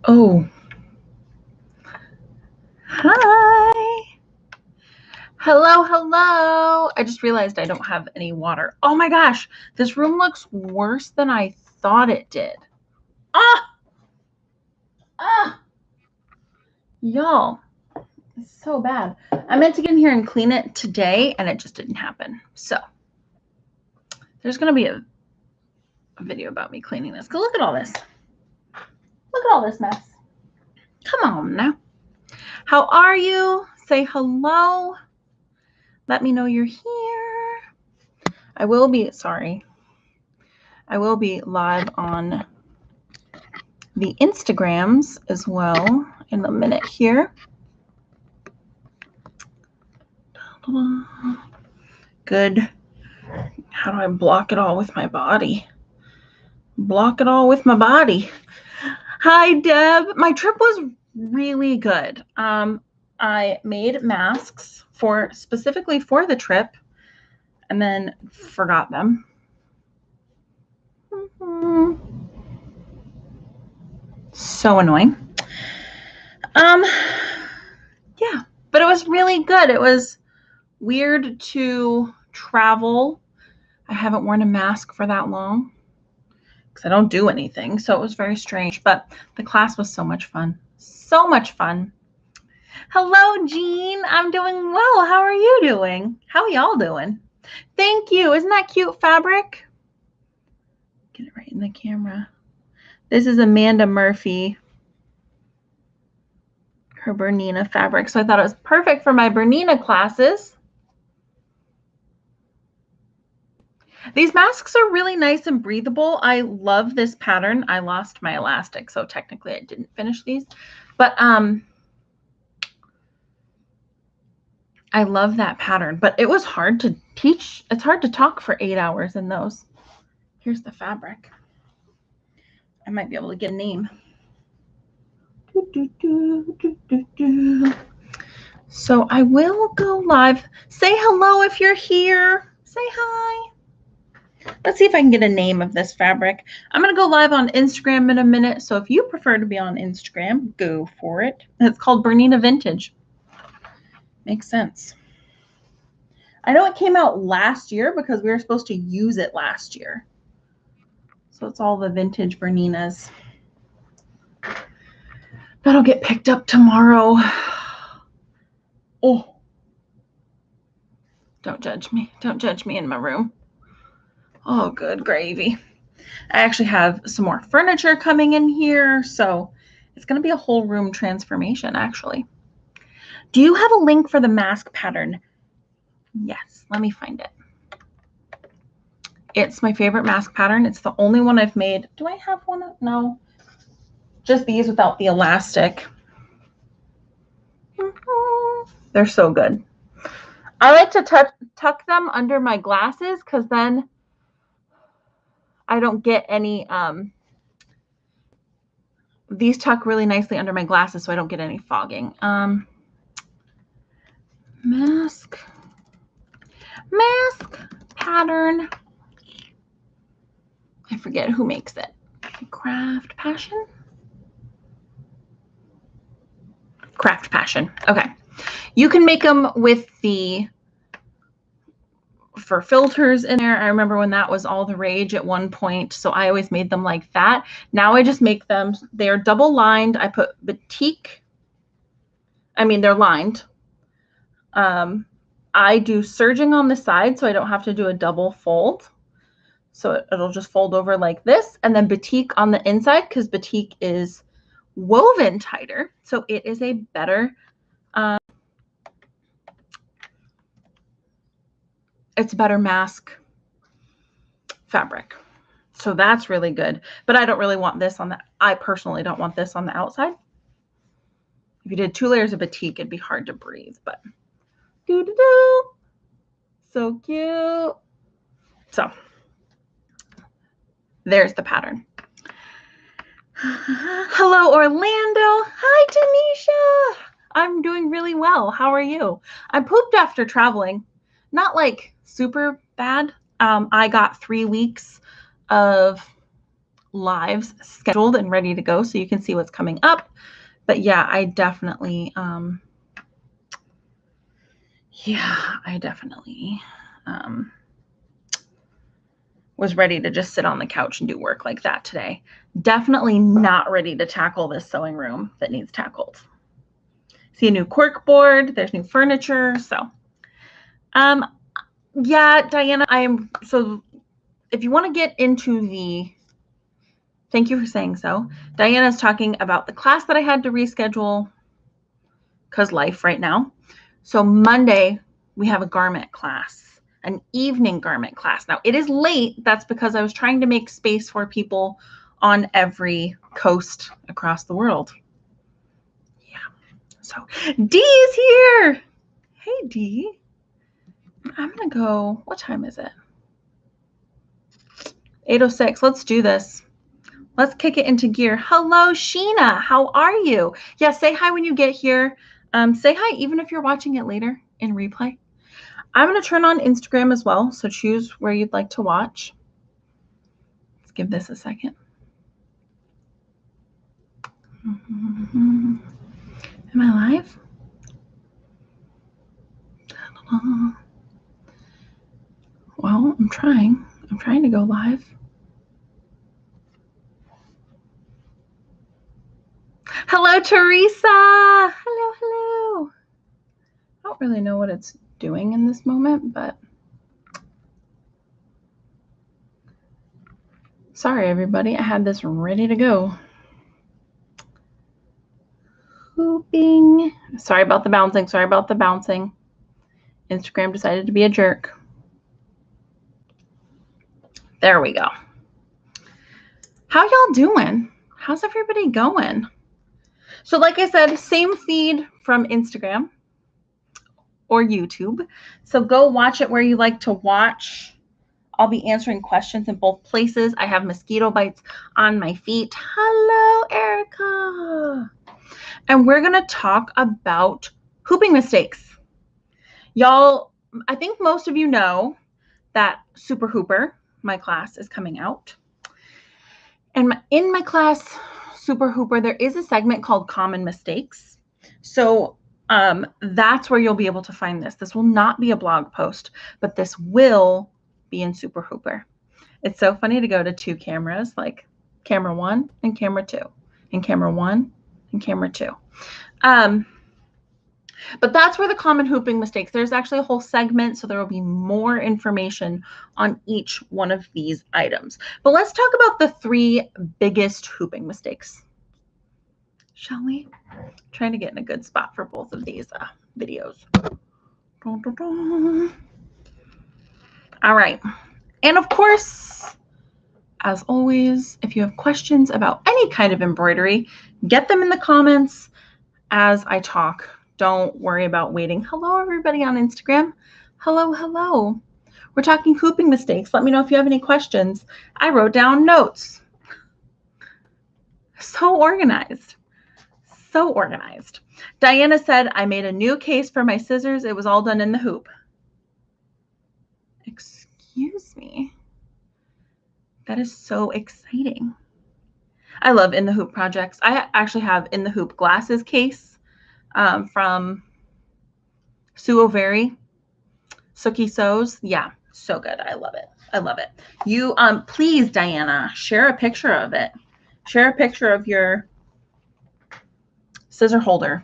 Oh, hi. Hello, hello. I just realized I don't have any water. Oh my gosh, this room looks worse than I thought it did. Ah, ah, y'all, it's so bad. I meant to get in here and clean it today, and it just didn't happen. So there's going to be a video about me cleaning this. Go look at all this. Look at all this mess. Come on now. How are you? Say hello. Let me know you're here. I will be live on the Instagrams as well in a minute here. Good. How do I block it all with my body? Block it all with my body. Hi, Deb. My trip was really good. I made masks specifically for the trip and then forgot them. So annoying. Yeah, but it was really good. It was weird to travel. I haven't worn a mask for that long because I don't do anything. So it was very strange, but the class was so much fun. So much fun. Hello, Jean. I'm doing well. How are you doing? How are y'all doing? Thank you. Isn't that cute fabric? Get it right in the camera. This is Amanda Murphy, her Bernina fabric. So I thought it was perfect for my Bernina classes. These masks are really nice and breathable. I love this pattern. I lost my elastic, so technically I didn't finish these. But I love that pattern. But it was hard to teach. It's hard to talk for 8 hours in those. Here's the fabric. I might be able to get a name. So I will go live. Say hello if you're here. Say hi. Let's see if I can get a name of this fabric. I'm going to go live on Instagram in a minute. So if you prefer to be on Instagram, go for it. It's called Bernina Vintage. Makes sense. I know it came out last year because we were supposed to use it last year. So it's all the vintage Berninas. That'll get picked up tomorrow. Oh. Don't judge me. Don't judge me in my room. Oh, good gravy. I actually have some more furniture coming in here, so it's going to be a whole room transformation, actually. Do you have a link for the mask pattern? Yes, let me find it. It's my favorite mask pattern. It's the only one I've made. Do I have one? No. Just these without the elastic. They're so good. I like to tuck them under my glasses because then I don't get any, these tuck really nicely under my glasses so I don't get any fogging. Mask pattern. I forget who makes it. Craft Passion? Craft Passion. Okay. You can make them with for filters in there. I remember when that was all the rage at one point. So I always made them like that. Now I just make them, they're double lined. I put batik. I mean, they're lined. I do serging on the side so I don't have to do a double fold. So it'll just fold over like this, and then batik on the inside because batik is woven tighter. So it is a better, it's a better mask fabric. So that's really good. But I don't really want this on the, I personally don't want this on the outside. If you did 2 layers of batik, it'd be hard to breathe, but doo-doo-doo. So cute. So there's the pattern. Hello, Orlando. Hi, Tanisha. I'm doing really well. How are you? I pooped after traveling. Not like super bad. I got 3 weeks of lives scheduled and ready to go so you can see what's coming up. But yeah, I definitely was ready to just sit on the couch and do work like that today. Definitely not ready to tackle this sewing room that needs tackled. See a new cork board, there's new furniture. So yeah, Diana, so if you want to get into thank you for saying so. Diana's talking about the class that I had to reschedule because life right now. So Monday, we have a garment class, an evening garment class. Now, it is late. That's because I was trying to make space for people on every coast across the world. Yeah. So Dee is here. Hey, Dee. I'm going to go. What time is it? 8:06. Let's do this. Let's kick it into gear. Hello, Sheena. How are you? Yeah, say hi when you get here. Say hi even if you're watching it later in replay. I'm going to turn on Instagram as well, so choose where you'd like to watch. Let's give this a second. Am I live? Well, I'm trying. I'm trying to go live. Hello, Teresa. Hello, hello. I don't really know what it's doing in this moment, but sorry, everybody. I had this ready to go. Hooping. Sorry about the bouncing. Sorry about the bouncing. Instagram decided to be a jerk. There we go. How y'all doing? How's everybody going? So like I said, same feed from Instagram or YouTube. So go watch it where you like to watch. I'll be answering questions in both places. I have mosquito bites on my feet. Hello, Erica. And we're going to talk about hooping mistakes. Y'all, I think most of you know that Super Hooper, my class, is coming out. And in my class, Super Hooper, there is a segment called Common Mistakes. So that's where you'll be able to find this. This will not be a blog post, but this will be in Super Hooper. It's so funny to go to two cameras, like camera 1 and camera 2, and camera 1 and camera 2. But that's where the common hooping mistakes, there's actually a whole segment, so there will be more information on each one of these items. But let's talk about the 3 biggest hooping mistakes, shall we? I'm trying to get in a good spot for both of these videos. Dun, dun, dun. All right. And of course, as always, if you have questions about any kind of embroidery, get them in the comments as I talk. Don't worry about waiting. Hello, everybody on Instagram. Hello, hello. We're talking hooping mistakes. Let me know if you have any questions. I wrote down notes. So organized. So organized. Diana said, I made a new case for my scissors. It was all done in the hoop. Excuse me. That is so exciting. I love In the Hoop projects. I actually have In the Hoop glasses case from Sue O'Very. Sookie Sews. Yeah, so good. I love it. I love it. You please, Diana, share a picture of it. Share a picture of your scissor holder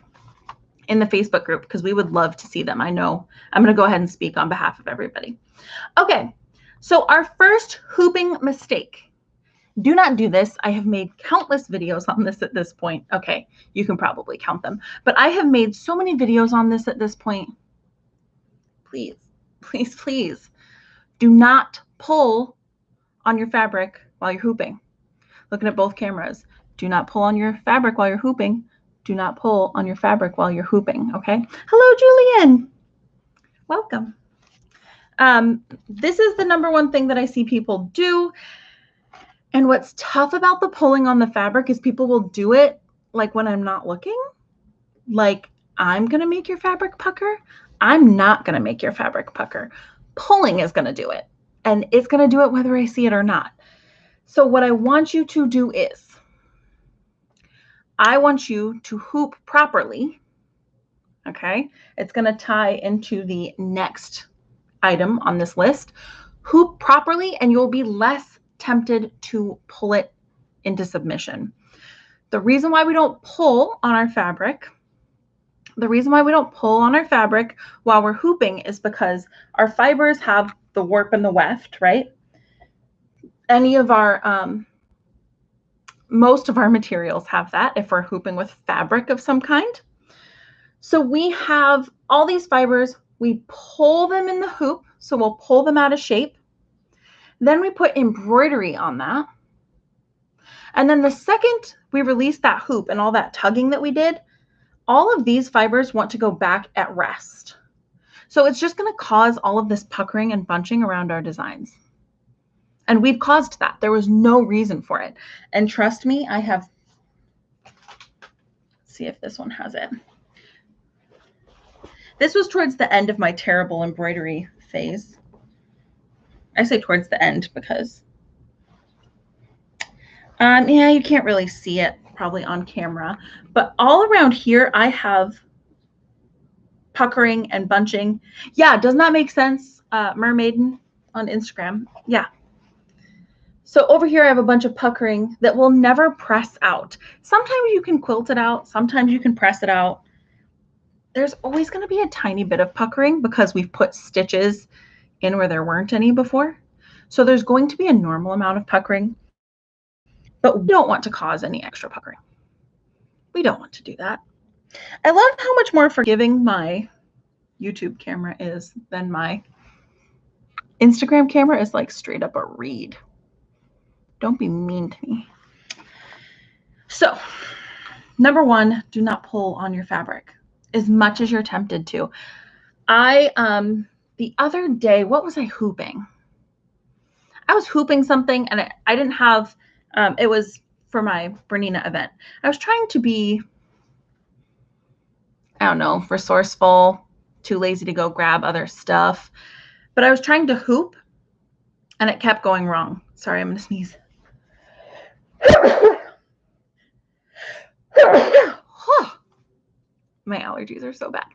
in the Facebook group because we would love to see them. I know. I'm going to go ahead and speak on behalf of everybody. Okay, so our first hooping mistake. Do not do this. I have made countless videos on this at this point. Okay, you can probably count them. But I have made so many videos on this at this point. Please, please, please do not pull on your fabric while you're hooping. Looking at both cameras. Do not pull on your fabric while you're hooping. Do not pull on your fabric while you're hooping, okay? Hello, Julian. Welcome. This is the number one thing that I see people do. And what's tough about the pulling on the fabric is people will do it like when I'm not looking. Like, I'm going to make your fabric pucker. I'm not going to make your fabric pucker. Pulling is going to do it. And it's going to do it whether I see it or not. So what I want you to do is, I want you to hoop properly. Okay, it's going to tie into the next item on this list. Hoop properly and you'll be less tempted to pull it into submission. The reason why we don't pull on our fabric, while we're hooping is because our fibers have the warp and the weft, right? Any of our, most of our materials have that if we're hooping with fabric of some kind. So we have all these fibers, we pull them in the hoop, so we'll pull them out of shape. Then we put embroidery on that. And then the second we release that hoop and all that tugging that we did, all of these fibers want to go back at rest. So it's just going to cause all of this puckering and bunching around our designs. And we've caused that. There was no reason for it. And trust me, I have, let's see if this one has it. This was towards the end of my terrible embroidery phase. I say towards the end because, yeah, you can't really see it probably on camera, but all around here, I have puckering and bunching. Yeah, doesn't that make sense? Mermaiden on Instagram. Yeah. So over here, I have a bunch of puckering that will never press out. Sometimes you can quilt it out. Sometimes you can press it out. There's always going to be a tiny bit of puckering because we've put stitches in where there weren't any before. So there's going to be a normal amount of puckering, but we don't want to cause any extra puckering. We don't want to do that. I love how much more forgiving my YouTube camera is than my Instagram camera is like straight up a reed. Don't be mean to me. So, number one, do not pull on your fabric as much as you're tempted to. The other day, what was I hooping? I was hooping something and I didn't have, it was for my Bernina event. I was trying to be, I don't know, resourceful, too lazy to go grab other stuff. But I was trying to hoop and it kept going wrong. Sorry, I'm going to sneeze. My allergies are so bad.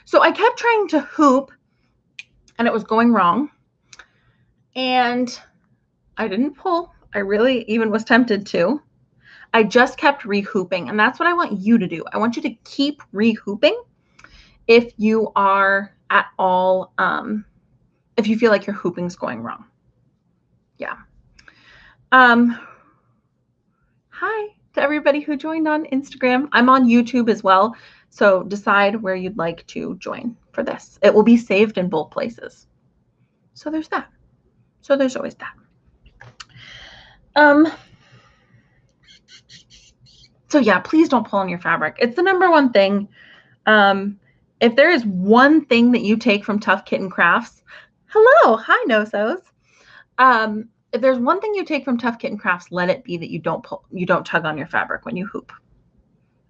So I kept trying to hoop and it was going wrong. And I didn't pull. I really even was tempted to. I just kept re-hooping. And that's what I want you to do. I want you to keep re-hooping if you are at all, if you feel like your hooping's going wrong. Yeah. Hi to everybody who joined on Instagram. I'm on YouTube as well. So decide where you'd like to join for this. It will be saved in both places. So there's that. So there's always that. So yeah, please don't pull on your fabric. It's the number one thing. If there is one thing that you take from Tough Kitten Crafts, hello, hi Nosos. If there's one thing you take from Tough Kitten Crafts, let it be that you don't tug on your fabric when you hoop.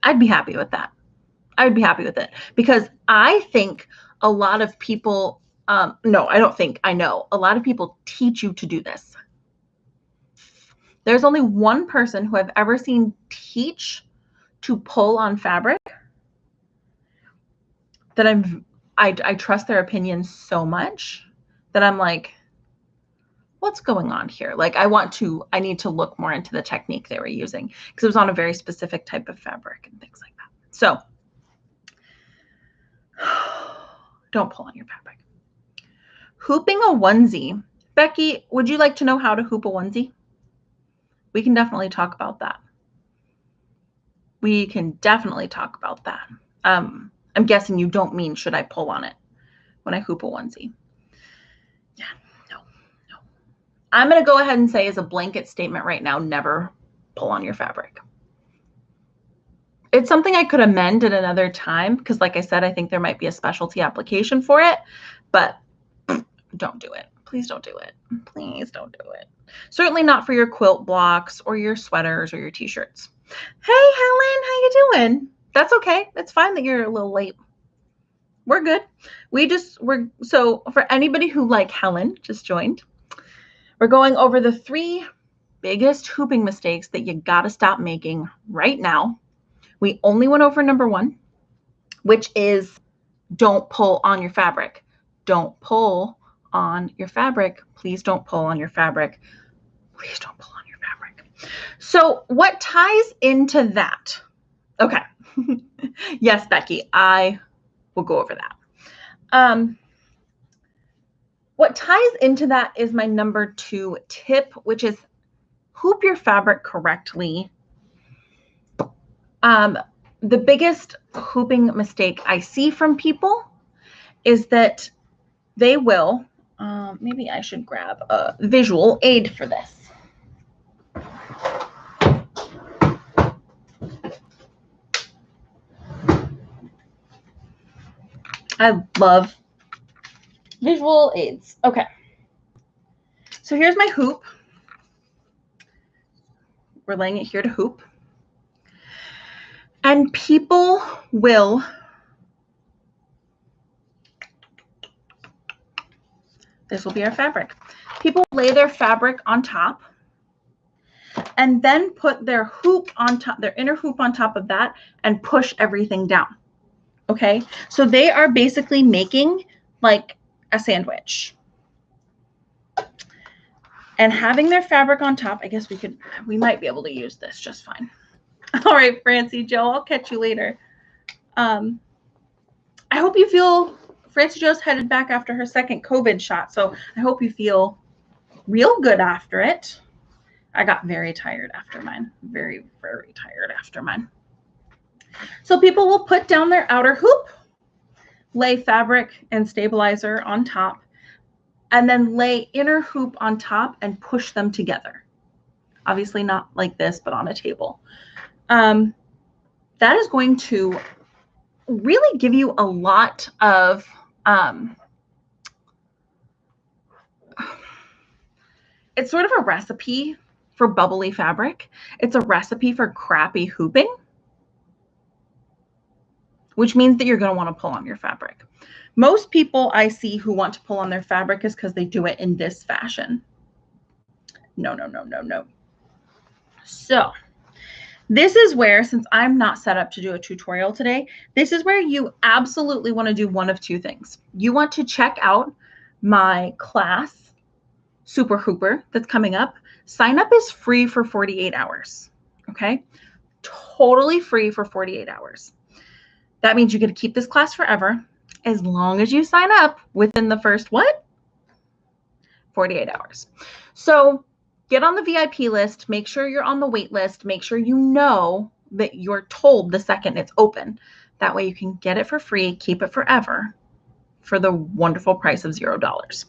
I'd be happy with that. I would be happy with it because I think a lot of people, no, I don't think, I know a lot of people teach you to do this. There's only one person who I've ever seen teach to pull on fabric that I trust their opinion so much that I'm like, what's going on here? Like I need to look more into the technique they were using because it was on a very specific type of fabric and things like that. So don't pull on your fabric. Hooping a onesie. Becky, would you like to know how to hoop a onesie? We can definitely talk about that. We can definitely talk about that. I'm guessing you don't mean should I pull on it when I hoop a onesie? Yeah, no. I'm going to go ahead and say as a blanket statement right now, never pull on your fabric. It's something I could amend at another time because like I said, I think there might be a specialty application for it, but don't do it. Please don't do it. Please don't do it. Certainly not for your quilt blocks or your sweaters or your t-shirts. Hey, Helen, how you doing? That's okay. It's fine that you're a little late. We're good. So for anybody who, like Helen, just joined, we're going over the 3 biggest hooping mistakes that you got to stop making right now. We only went over number 1, which is don't pull on your fabric. Don't pull on your fabric. Please don't pull on your fabric. Please don't pull on your fabric. So what ties into that? Okay. Yes, Becky, I will go over that. What ties into that is my number 2 tip, which is hoop your fabric correctly. The biggest hooping mistake I see from people is that they will, maybe I should grab a visual aid for this. I love visual aids. Okay. So here's my hoop. We're laying it here to hoop. And people will this will be our fabric. People lay their fabric on top and then put their hoop on top, their inner hoop on top of that, and push everything down. Okay, so they are basically making like a sandwich. And having their fabric on top, I guess we might be able to use this just fine. All right, Francie Joe, I'll catch you later. I hope you feel, Francie Joe's headed back after her second COVID shot, so I hope you feel real good after it. I got very tired after mine, very, very tired after mine. So people will put down their outer hoop, lay fabric and stabilizer on top, and then lay inner hoop on top and push them together. Obviously not like this, but on a table. That is going to really give you a lot of it's sort of a recipe for bubbly fabric. It's a recipe for crappy hooping, which means that you're going to want to pull on your fabric. Most people I see who want to pull on their fabric is because they do it in this fashion. No, no, no, no, no. So this is where, since I'm not set up to do a tutorial today, this is where you absolutely want to do one of 2 things. You want to check out my class, Super Hooper, that's coming up. Sign up is free for 48 hours, okay? Totally free for 48 hours. That means you get to keep this class forever as long as you sign up within the first, what? 48 hours. So get on the VIP list, make sure you're on the wait list, make sure you know that you're told the second it's open. That way you can get it for free, keep it forever for the wonderful price of $0.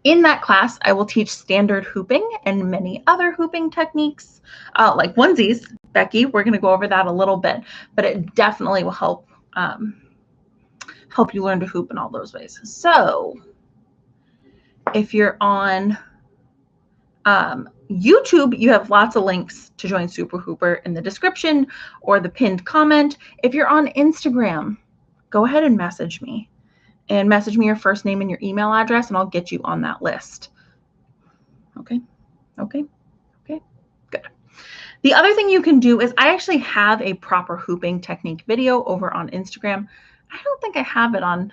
In that class, I will teach standard hooping and many other hooping techniques, like onesies. Becky, we're going to go over that a little bit, but it definitely will help you learn to hoop in all those ways. So if you're on YouTube, you have lots of links to join Super Hooper in the description or the pinned comment. If you're on Instagram, go ahead and message me. And message me your first name and your email address, and I'll get you on that list. Okay, okay, okay, good. The other thing you can do is I actually have a proper hooping technique video over on Instagram. I don't think I have it on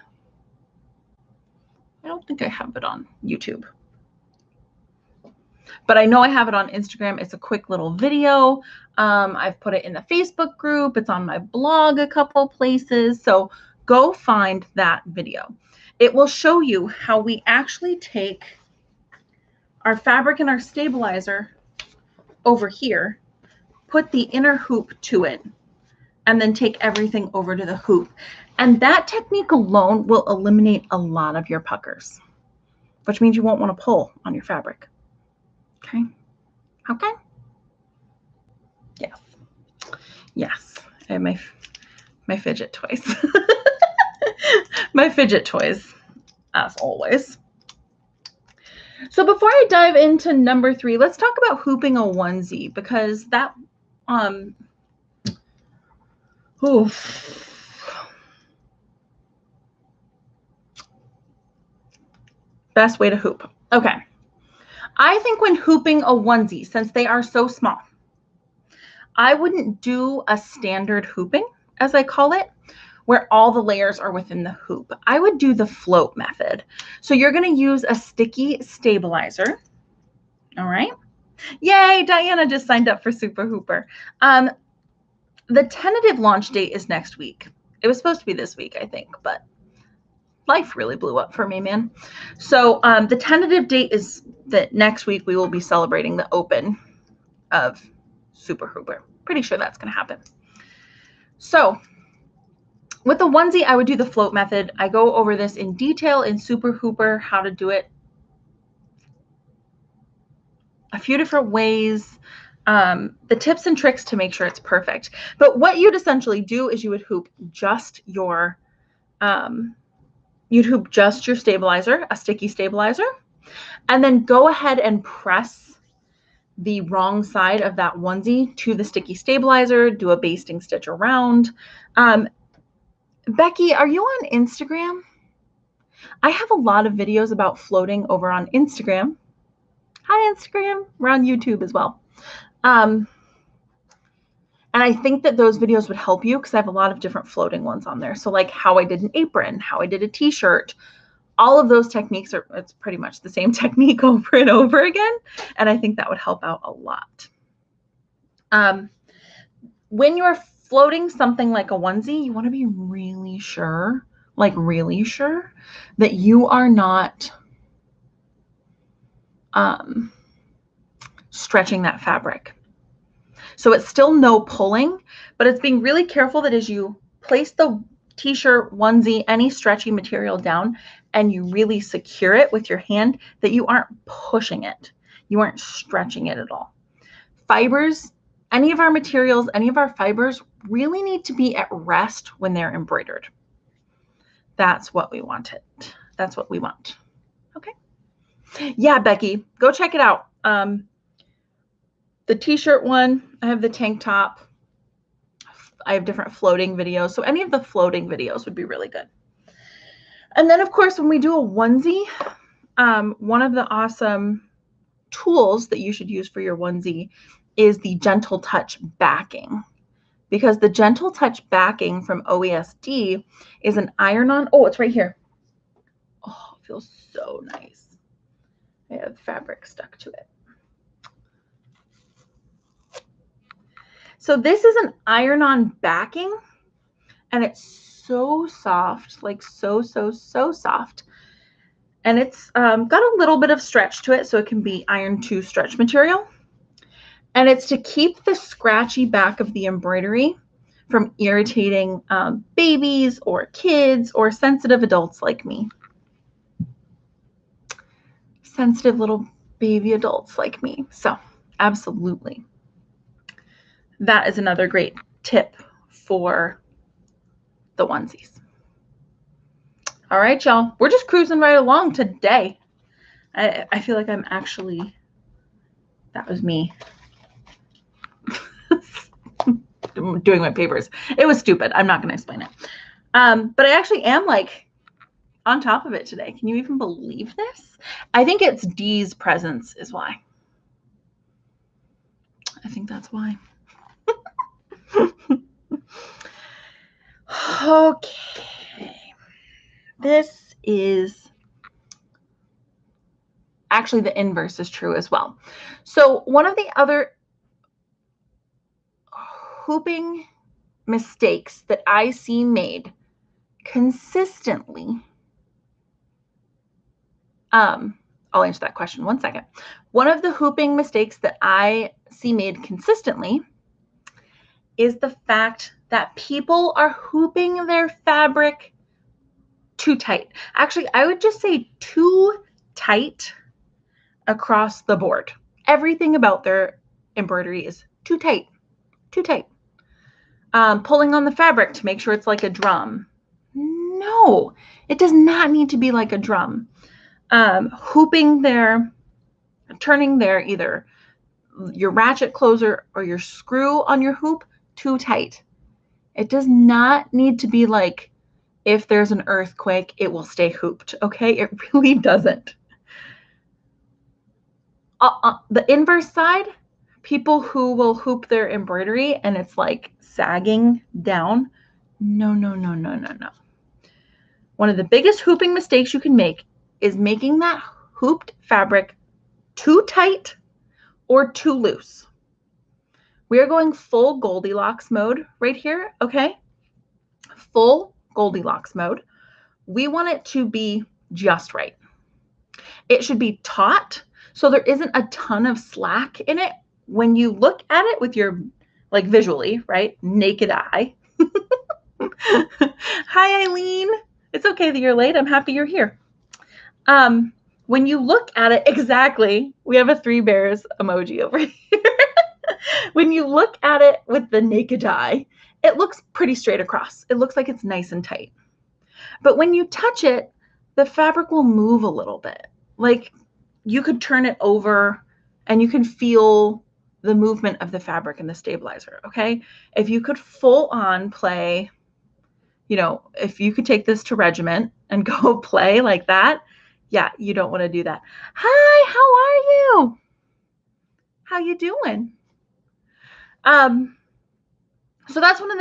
YouTube. But I know I have it on Instagram. It's a quick little video. I've put it in the Facebook group. It's on my blog a couple places. So go find that video. It will show you how we actually take our fabric and our stabilizer over here, put the inner hoop to it, and then take everything over to the hoop. And that technique alone will eliminate a lot of your puckers, which means you won't want to pull on your fabric. Okay? Okay? Yes. Yes. I have my fidget toys. My fidget toys, as always. So before I dive into number 3, let's talk about hooping a onesie, because that, best way to hoop. Okay. I think when hooping a onesie, since they are so small, I wouldn't do a standard hooping, as I call it, where all the layers are within the hoop. I would do the float method. So you're going to use a sticky stabilizer. All right. Yay, Diana just signed up for Super Hooper. The tentative launch date is next week. It was supposed to be this week, I think, but life really blew up for me, man. So the tentative date is that next week we will be celebrating the open of Super Hooper. Pretty sure that's going to happen. So with the onesie, I would do the float method. I go over this in detail in Super Hooper, how to do it a few different ways, the tips and tricks to make sure it's perfect. But what you'd essentially do is you would hoop just your stabilizer, a sticky stabilizer, and then go ahead and press the wrong side of that onesie to the sticky stabilizer, do a basting stitch around. Becky, are you on Instagram? I have a lot of videos about floating over on Instagram. Hi, Instagram. We're on YouTube as well. And I think that those videos would help you because I have a lot of different floating ones on there. So like how I did an apron, how I did a t-shirt, all of those techniques it's pretty much the same technique over and over again. And I think that would help out a lot. When you're floating something like a onesie, you want to be really sure, that you are not stretching that fabric. So it's still no pulling, but it's being really careful that as you place the t-shirt, onesie, any stretchy material down, and you really secure it with your hand, that you aren't pushing it. You aren't stretching it at all. Fibers, any of our materials, any of our fibers really need to be at rest when they're embroidered. That's what we want it. That's what we want. Okay. Yeah, Becky, go check it out. The t-shirt one, I have the tank top. I have different floating videos. So any of the floating videos would be really good. And then, of course, when we do a onesie, one of the awesome tools that you should use for your onesie is the Gentle Touch backing. Because the Gentle Touch backing from OESD is an iron-on. Oh, it's right here. Oh, it feels so nice. I have fabric stuck to it. So this is an iron-on backing, and it's so soft, like so soft. And it's got a little bit of stretch to it, so it can be iron to stretch material. And it's to keep the scratchy back of the embroidery from irritating babies or kids or sensitive adults like me. Sensitive little baby adults like me. So absolutely. That is another great tip for the onesies. All right, y'all. We're just cruising right along today. I feel like I'm actually, that was me doing my papers. It was stupid. I'm not going to explain it. But I actually am like on top of it today. Can you even believe this? I think it's Dee's presence is why. I think that's why. Okay. This is actually the inverse is true as well. So one of the other hooping mistakes that I see made consistently, I'll answer that question one second. One of the hooping mistakes that I see made consistently is the fact that people are hooping their fabric too tight. Actually, I would just say too tight across the board. Everything about their embroidery is too tight, too tight. Pulling on the fabric to make sure it's like a drum. No, it does not need to be like a drum. Hooping turning either your ratchet closer or your screw on your hoop too tight. It does not need to be like, if there's an earthquake, it will stay hooped. Okay, it really doesn't. the inverse side, people who will hoop their embroidery and it's like sagging down. No, no, no, no, no, no. One of the biggest hooping mistakes you can make is making that hooped fabric too tight or too loose. We are going full Goldilocks mode right here, okay? Full Goldilocks mode. We want it to be just right. It should be taut, so there isn't a ton of slack in it. When you look at it with your, like visually, right, naked eye. Hi, Eileen. It's okay that you're late. I'm happy you're here. When you look at it, exactly, we have a 3 bears emoji over here. When you look at it with the naked eye, it looks pretty straight across. It looks like it's nice and tight. But when you touch it, the fabric will move a little bit. Like you could turn it over and you can feel the movement of the fabric in the stabilizer, okay? If you could full on play, you know, if you could take this to regiment and go play like that, yeah, you don't want to do that. Hi, how are you? How you doing? So that's one of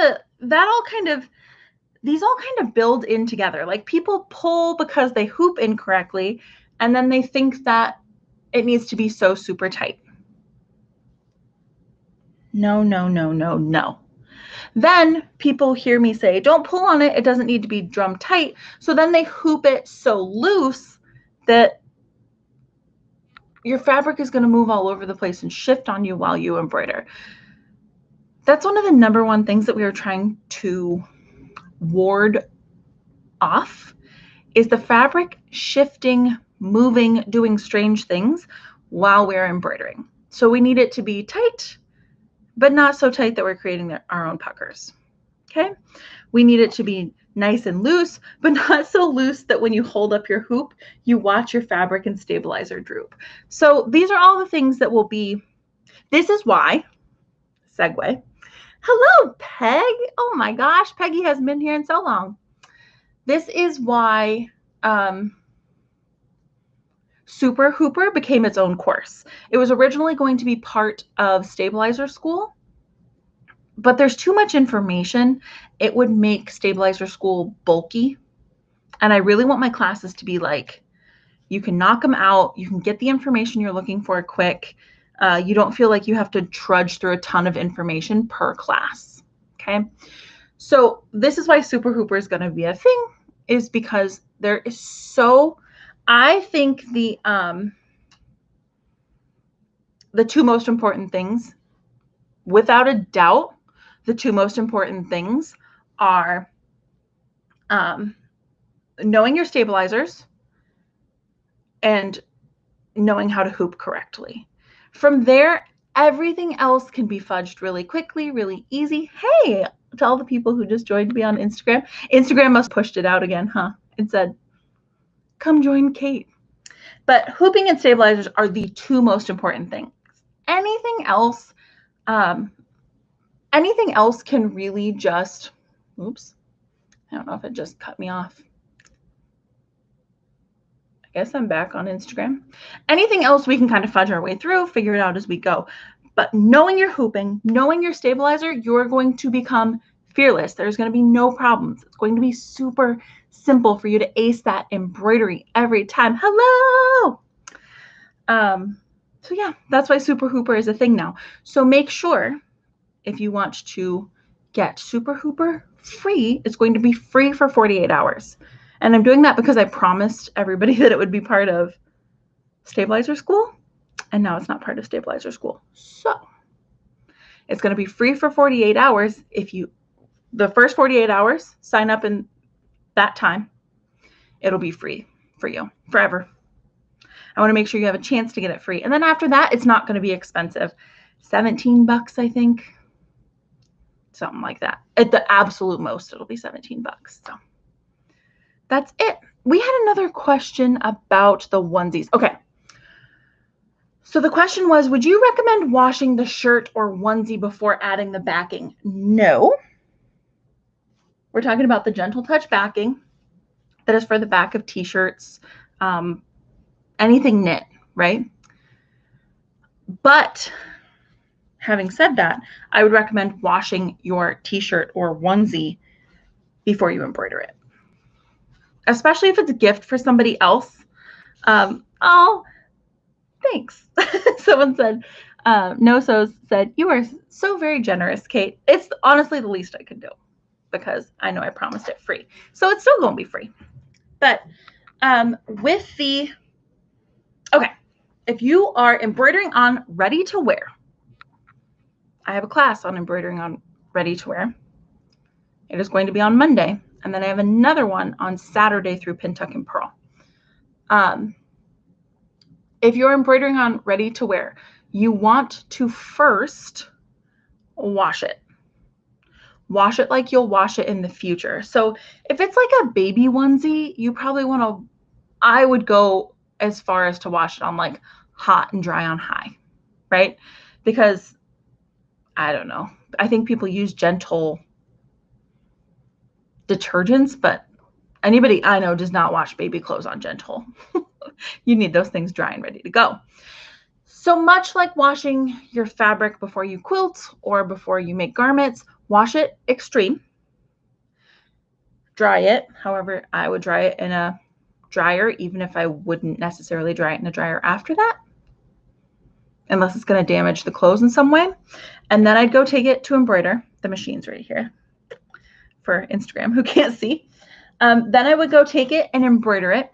these all kind of build in together. Like people pull because they hoop incorrectly, and then they think that it needs to be so super tight. No, no, no, no, no. Then people hear me say, don't pull on it. It doesn't need to be drum tight. So then they hoop it so loose that your fabric is going to move all over the place and shift on you while you embroider. That's one of the number one things that we are trying to ward off is the fabric shifting, moving, doing strange things while we're embroidering. So we need it to be tight, but not so tight that we're creating our own puckers. Okay. We need it to be nice and loose, but not so loose that when you hold up your hoop, you watch your fabric and stabilizer droop. So these are all the things that will be, this is why, segue. Hello, Peg. Oh my gosh, Peggy hasn't been here in so long. This is why Super Hooper became its own course. It was originally going to be part of stabilizer school, but there's too much information. It would make stabilizer school bulky. And I really want my classes to be like, you can knock them out. You can get the information you're looking for quick. You don't feel like you have to trudge through a ton of information per class. Okay. So this is why Super Hooper is going to be a thing, is because there is so, I think the two most important things, without a doubt, the two most important things are knowing your stabilizers and knowing how to hoop correctly. From there, everything else can be fudged really quickly, really easy. Hey, to all the people who just joined me on Instagram. Instagram must have pushed it out again, huh? It said, come join Kate. But hooping and stabilizers are the two most important things. Anything else can really just, oops, I don't know if it just cut me off. I guess I'm back on Instagram. Anything else we can kind of fudge our way through, figure it out as we go. But knowing your hooping, knowing your stabilizer, you're going to become fearless. There's going to be no problems. It's going to be super simple for you to ace that embroidery every time. Hello! So yeah, that's why Super Hooper is a thing now. So make sure if you want to get Super Hooper free, it's going to be free for 48 hours. And I'm doing that because I promised everybody that it would be part of stabilizer school. And now it's not part of stabilizer school. So it's going to be free for 48 hours. If you, the first 48 hours, sign up in that time, it'll be free for you forever. I want to make sure you have a chance to get it free. And then after that, it's not going to be expensive. 17 bucks, I think. Something like that. At the absolute most, it'll be 17 bucks. So that's it. We had another question about the onesies. Okay. So the question was, would you recommend washing the shirt or onesie before adding the backing? No. We're talking about the Gentle Touch backing that is for the back of t-shirts, anything knit, right? But having said that, I would recommend washing your t-shirt or onesie before you embroider it, especially if it's a gift for somebody else. Oh, thanks. Someone said, No-Sos said, you are so very generous, Kate. It's honestly the least I could do because I know I promised it free. So it's still going to be free. But if you are embroidering on ready to wear, I have a class on embroidering on ready to wear. It is going to be on Monday. And then I have another one on Saturday through Pin, Tuck, and Pearl. If you're embroidering on ready to wear, you want to first wash it. Wash it like you'll wash it in the future. So if it's like a baby onesie, you probably want to, I would go as far as to wash it on like hot and dry on high, right? Because I don't know. I think people use gentle detergents, but anybody I know does not wash baby clothes on gentle. You need those things dry and ready to go. So much like washing your fabric before you quilt or before you make garments, wash it extreme. Dry it. However, I would dry it in a dryer, even if I wouldn't necessarily dry it in a dryer after that, unless it's going to damage the clothes in some way. And then I'd go take it to embroider. The machine's right here for Instagram, who can't see. Then I would go take it and embroider it.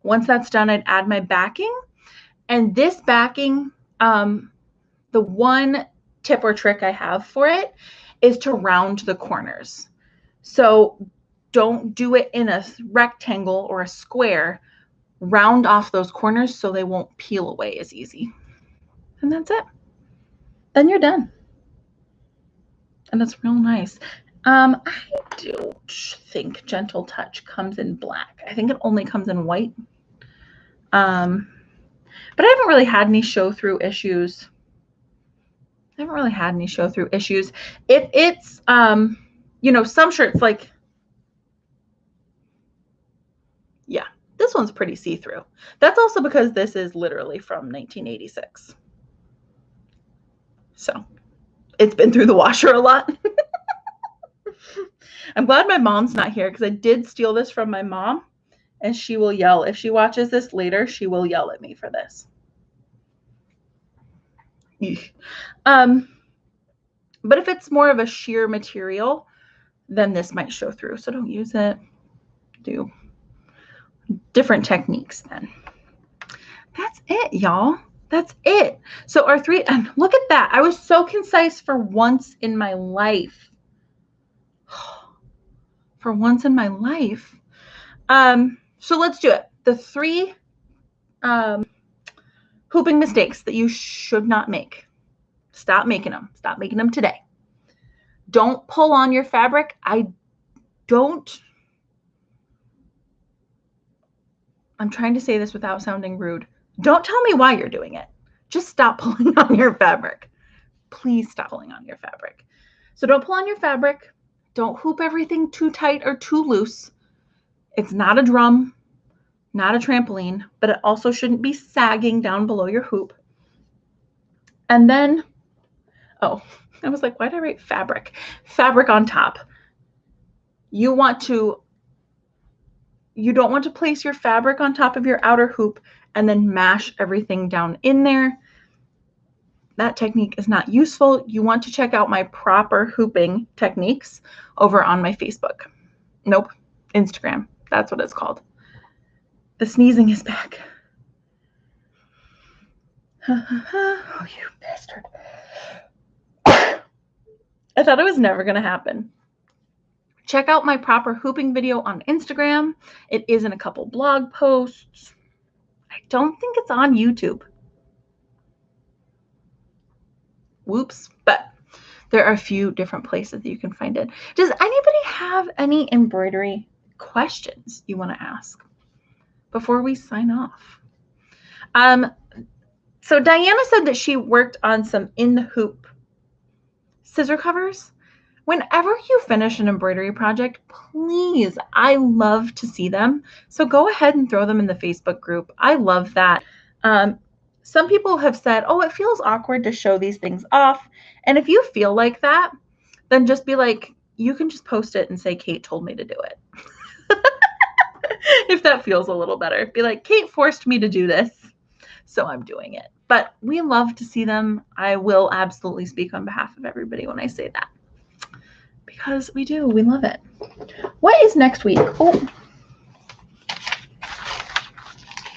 Once that's done, I'd add my backing. And this backing, the one tip or trick I have for it is to round the corners. So don't do it in a rectangle or a square. Round off those corners so they won't peel away as easy. And that's it. Then you're done. And it's real nice. I don't think Gentle Touch comes in black. I think it only comes in white. But I haven't really had any show-through issues. If it's, some shirts like, yeah, this one's pretty see-through. That's also because this is literally from 1986. So it's been through the washer a lot. I'm glad my mom's not here because I did steal this from my mom and she will yell. If she watches this later, she will yell at me for this. But if it's more of a sheer material, then this might show through. So don't use it. Do different techniques then. That's it, y'all. That's it. So our three, and look at that. I was so concise for once in my life. For once in my life. So let's do it. The 3 hooping mistakes that you should not make. Stop making them. Stop making them today. Don't pull on your fabric. I'm trying to say this without sounding rude. Don't tell me why you're doing it. Just stop pulling on your fabric. Please stop pulling on your fabric. So don't pull on your fabric. Don't hoop everything too tight or too loose. It's not a drum, not a trampoline, but it also shouldn't be sagging down below your hoop. And then, I was like, why did I write fabric? Fabric on top. You don't want to place your fabric on top of your outer hoop and then mash everything down in there. That technique is not useful. You want to check out my proper hooping techniques over on my Facebook. Nope, Instagram. That's what it's called. The sneezing is back. Oh, you bastard. I thought it was never going to happen. Check out my proper hooping video on Instagram. It is in a couple blog posts. I don't think it's on YouTube. Whoops, but there are a few different places that you can find it. Does anybody have any embroidery questions you want to ask before we sign off? So Diana said that she worked on some in the hoop scissor covers. Whenever you finish an embroidery project, please, I love to see them. So go ahead and throw them in the Facebook group. I love that. some people have said, oh, it feels awkward to show these things off. And if you feel like that, then just be like, you can just post it and say, Kate told me to do it. If that feels a little better, be like, Kate forced me to do this, so I'm doing it. But we love to see them. I will absolutely speak on behalf of everybody when I say that, because we do. We love it. What is next week? Oh,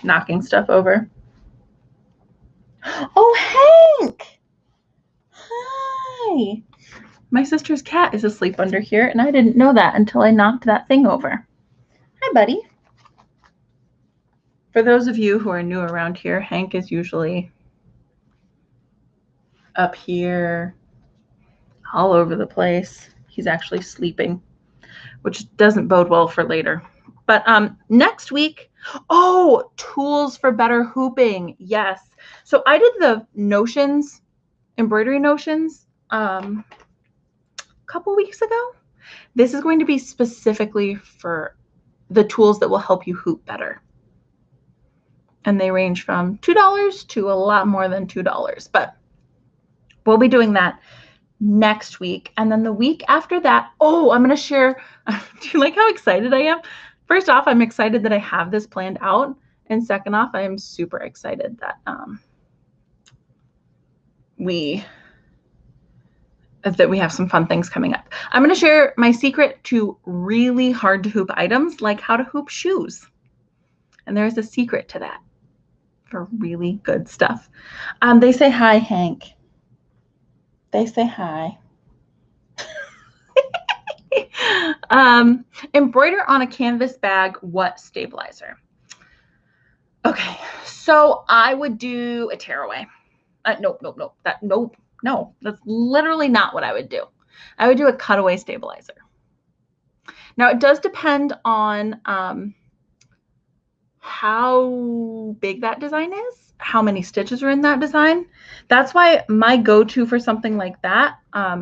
knocking stuff over. Oh, Hank. Hi. My sister's cat is asleep under here, and I didn't know that until I knocked that thing over. Hi, buddy. For those of you who are new around here, Hank is usually up here, all over the place. He's actually sleeping, which doesn't bode well for later. But next week, oh, tools for better hooping. Yes. So I did the notions, embroidery notions, a couple weeks ago. This is going to be specifically for the tools that will help you hoop better. And they range from $2 to a lot more than $2. But we'll be doing that next week. And then the week after that, oh, I'm going to share. Do you like how excited I am? First off, I'm excited that I have this planned out. And second off, I am super excited that we have some fun things coming up. I'm going to share my secret to really hard to hoop items, like how to hoop shoes. And there's a secret to that for really good stuff. They say hi, Hank. They say hi. Embroider on a canvas bag, what stabilizer? Okay, so I would do a tearaway. No, that's literally not what I would do. I would do a cutaway stabilizer. Now, it does depend on how big that design is, how many stitches are in that design. That's why my go-to for something like that,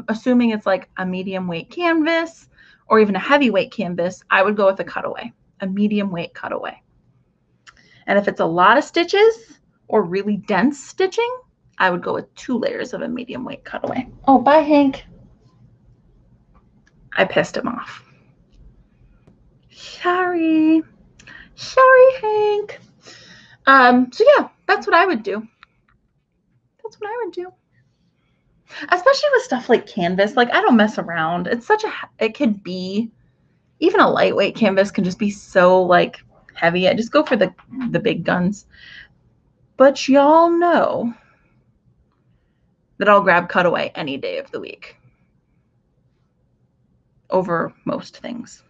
assuming it's like a medium weight canvas or even a heavyweight canvas, I would go with a cutaway, a medium weight cutaway. And if it's a lot of stitches or really dense stitching, I would go with 2 layers of a medium weight cutaway. Oh, bye, Hank. I pissed him off. Sorry, Hank. So yeah, that's what I would do. That's what I would do. Especially with stuff like canvas. Like, I don't mess around. It's such a, it could be, even a lightweight canvas can just be so like heavy. I just go for the big guns. But y'all know that I'll grab cutaway any day of the week over most things.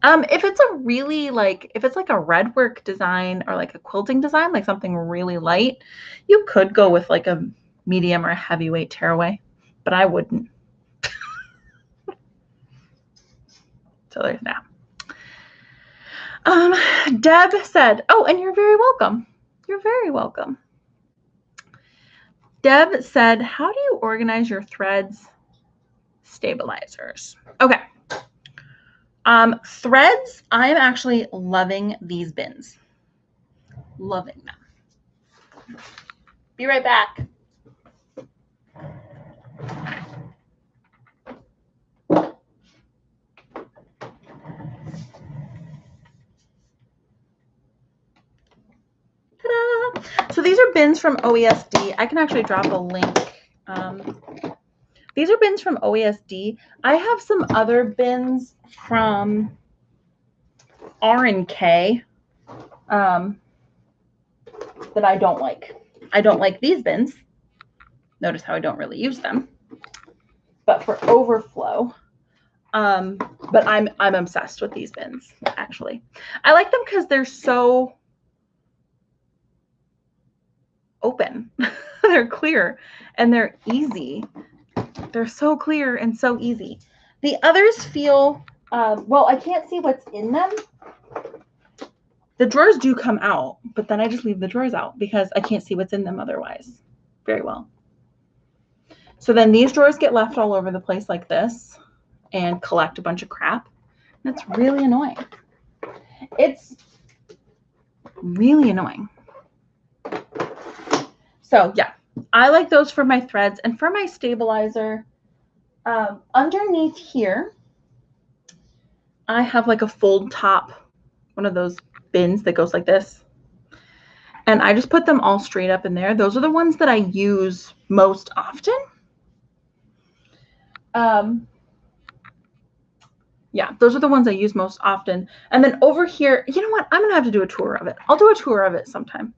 If it's a really if it's like a red work design or like a quilting design, like something really light, you could go with like a medium or a heavyweight tearaway, but I wouldn't. So there's that. Deb said, oh, and you're very welcome. You're very welcome. Deb said, how do you organize your threads stabilizers? Okay. Threads, I'm actually loving these bins. Loving them. Be right back. Ta-da! So these are bins from OESD. I can actually drop a link. These are bins from OESD. I have some other bins from R&K that I don't like. I don't like these bins. Notice how I don't really use them. But for overflow, but I'm obsessed with these bins, actually. I like them because they're so open. They're clear and they're easy. They're so clear and so easy. The others feel, well, I can't see what's in them. The drawers do come out, but then I just leave the drawers out because I can't see what's in them otherwise very well. So then these drawers get left all over the place like this and collect a bunch of crap. That's really annoying. It's really annoying. So yeah, I like those for my threads. And for my stabilizer, underneath here, I have like a fold top, one of those bins that goes like this. And I just put them all straight up in there. Those are the ones that I use most often. Yeah, those are the ones I use most often. And then over here, you know what? I'm going to have to do a tour of it. I'll do a tour of it sometime.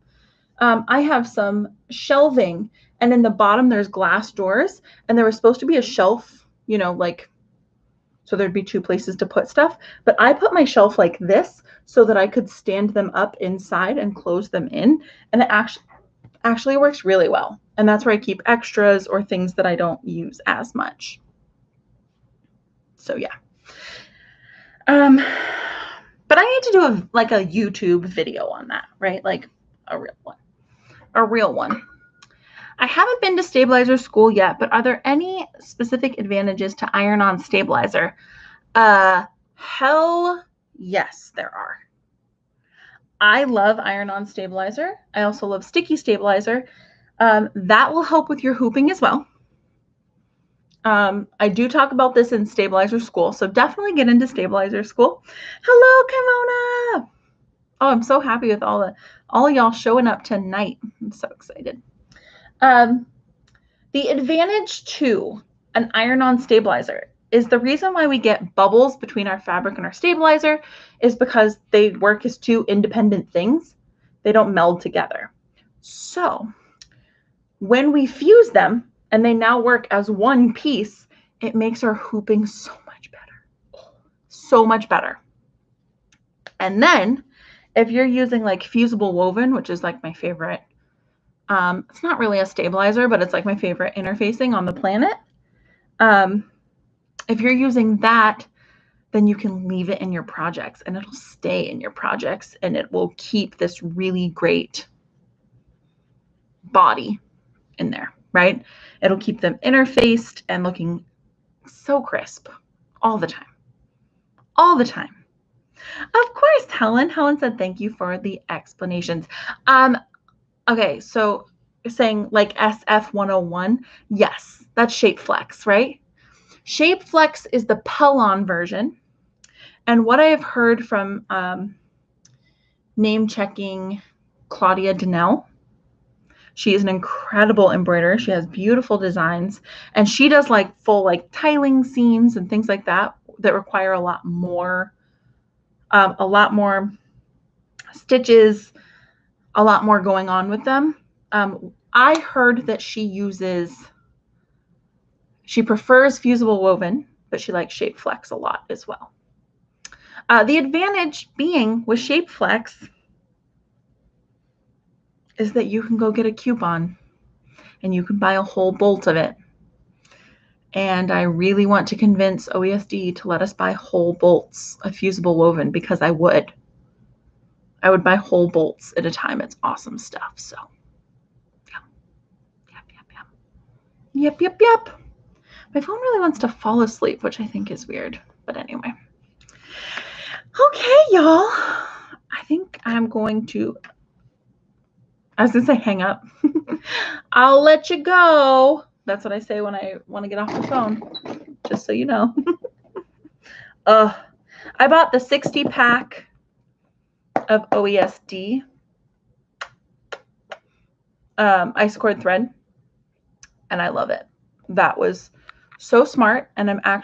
I have some shelving, and in the bottom there's glass doors, and there was supposed to be a shelf, you know, like, so there'd be two places to put stuff. But I put my shelf like this so that I could stand them up inside and close them in. And it actually works really well. And that's where I keep extras or things that I don't use as much. So yeah. But I need to do a YouTube video on that, right? Like a real one. A real one. I haven't been to stabilizer school yet, but are there any specific advantages to iron-on stabilizer? Hell yes, there are. I love iron-on stabilizer. I also love sticky stabilizer. That will help with your hooping as well. I do talk about this in stabilizer school, so definitely get into stabilizer school. Hello, Kimona. Oh, I'm so happy with all of y'all showing up tonight. I'm so excited. The advantage to an iron-on stabilizer is the reason why we get bubbles between our fabric and our stabilizer is because they work as two independent things. They don't meld together. So when we fuse them and they now work as one piece, it makes our hooping so much better. So much better. And then if you're using like fusible woven, which is like my favorite, it's not really a stabilizer, but it's like my favorite interfacing on the planet. If you're using that, then you can leave it in your projects and it'll stay in your projects and it will keep this really great body in there, right? It'll keep them interfaced and looking so crisp all the time. All the time. Of course, Helen. Helen said thank you for the explanations. Okay, so you're saying like SF101. Yes, that's Shape Flex, right? Shape Flex is the Pellon version. And what I have heard from name checking Claudia Donnell, she is an incredible embroiderer. She has beautiful designs, and she does like full like tiling seams and things like that that require a lot more stitches, a lot more going on with them. I heard that she prefers fusible woven, but she likes Shape Flex a lot as well. The advantage being with Shape Flex is that you can go get a coupon and you can buy a whole bolt of it. And I really want to convince OESD to let us buy whole bolts of fusible woven because I would buy whole bolts at a time. It's awesome stuff. So yep. My phone really wants to fall asleep, which I think is weird. But anyway. Okay, y'all. I think I'm going to, I was going to say hang up. I'll let you go. That's what I say when I want to get off the phone, just so you know. I bought the 60 pack of OESD ice cord thread, and I love it. That was so smart, and I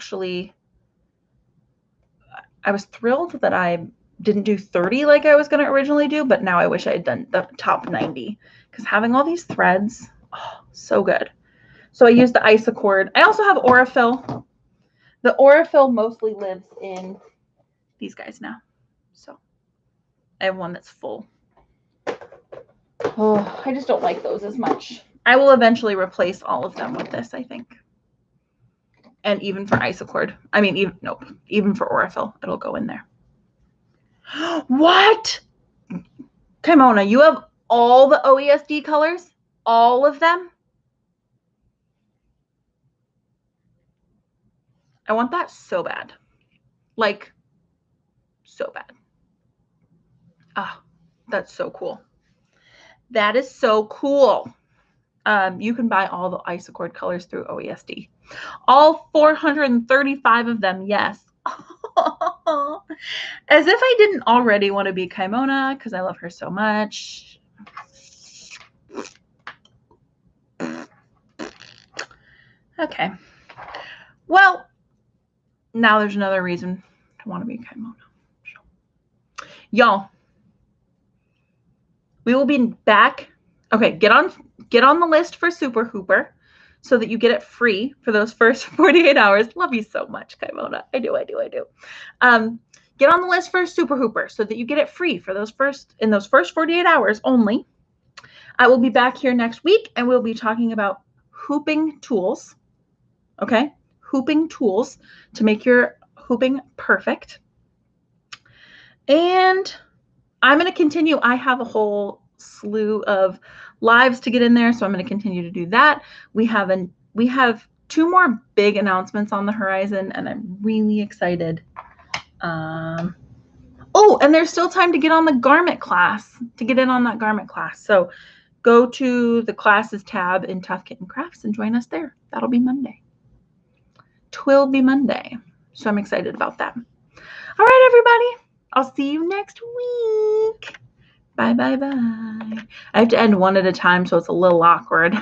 was thrilled that I didn't do 30 like I was going to originally do, but now I wish I had done the top 90 because having all these threads, oh, so good. So I used the Isocord. I also have Aurifil. The Aurifil mostly lives in these guys now. So I have one that's full. Oh, I just don't like those as much. I will eventually replace all of them with this, I think. And even for Isocord. I mean, even for Aurifil, it'll go in there. What? Kimona, you have all the OESD colors? All of them? I want that so bad. Like, so bad. Ah, that's so cool. That is so cool. You can buy all the Isacord colors through OESD. All 435 of them, yes. As if I didn't already want to be Kaimona because I love her so much. Okay. Well, now there's another reason to want to be Kaimona. Y'all, we will be back. Okay, get on the list for Super Hooper so that you get it free for those first 48 hours. Love you so much, Kaimona. I do. Get on the list for Super Hooper so that you get it free for those first 48 hours only. I will be back here next week and we'll be talking about hooping tools. Okay? Hooping tools to make your hooping perfect. And I'm going to continue. I have a whole slew of lives to get in there, so I'm going to continue to do that. We have 2 more big announcements on the horizon, and I'm really excited. Oh, and there's still time to get on the garment class, to get in on that garment class. So go to the classes tab in Tough Kitten Crafts and join us there. That'll be Monday. 'Twill be Monday. So I'm excited about that. All right, everybody. I'll see you next week. Bye, bye, bye. I have to end one at a time, so it's a little awkward.